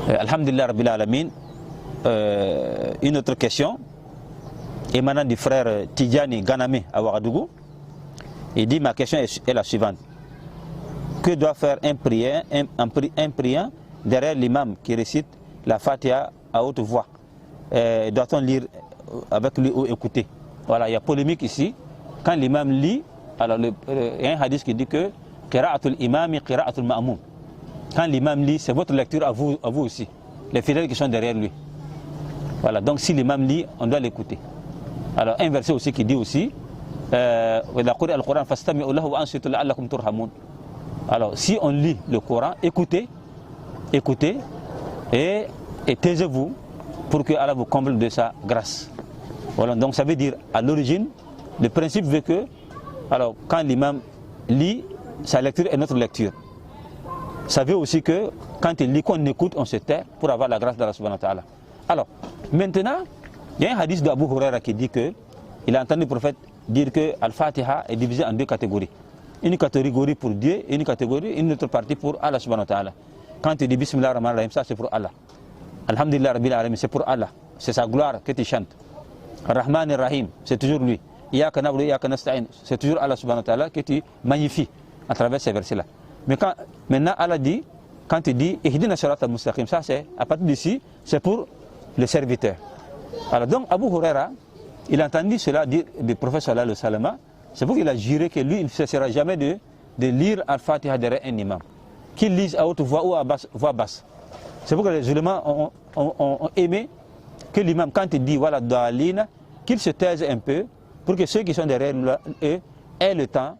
Alhamdulillah Rabbil Alamin. Une autre question émanant du frère Tidjani Ganame à Ouagadougou. Il dit: ma question est la suivante. Que doit faire un priant derrière l'imam qui récite la Fatiha à haute voix? Doit-on lire avec lui ou écouter? Voilà, il y a polémique ici. Quand l'imam lit, alors il y a un hadith qui dit que qira'atul imami qira'atul ma'moum. Quand l'imam lit, c'est votre lecture à vous aussi, les fidèles qui sont derrière lui. Voilà, donc si l'imam lit, on doit l'écouter. Alors un verset aussi qui dit aussi alors si on lit le Coran, écoutez et taisez-vous pour que Allah vous comble de sa grâce. Voilà, donc ça veut dire à l'origine, le principe veut que, alors quand l'imam lit, sa lecture est notre lecture. Ça veut aussi que quand il lit, qu'on écoute, on se tait pour avoir la grâce d'Allah subhanahu wa ta'ala. Alors, maintenant, il y a un hadith d'Abu Huraira qui dit que il a entendu le prophète dire que Al-Fatiha est divisé en deux catégories. Une catégorie pour Dieu et une autre partie pour Allah subhanahu wa ta'ala. Quand tu dis Bismillah ar-Rahman ar-Rahim, ça c'est pour Allah. Alhamdulillah Rabbil Alamin, c'est pour Allah. C'est sa gloire que tu chantes. Ar-Rahman ar-Rahim, c'est toujours lui. Iyaka na'budu wa iyaka nasta'in, c'est toujours Allah subhanahu wa ta'ala que tu magnifies à travers ces versets-là. Mais quand maintenant Allah dit, quand tu dis Ihdina sirata al-mustaqim, ça c'est, à partir d'ici, c'est pour le serviteur. Alors donc Abu Huraira, il a entendu cela dire du prophète sallallahu alayhi wa sallam. C'est pour qu'il a juré que lui, il ne cessera jamais de lire Al-Fatiha derrière un imam. Qu'il lise à haute voix ou à voix basse. C'est pour que les musulmans ont aimé que l'imam, quand il dit voilà, qu'il se taise un peu pour que ceux qui sont derrière eux aient le temps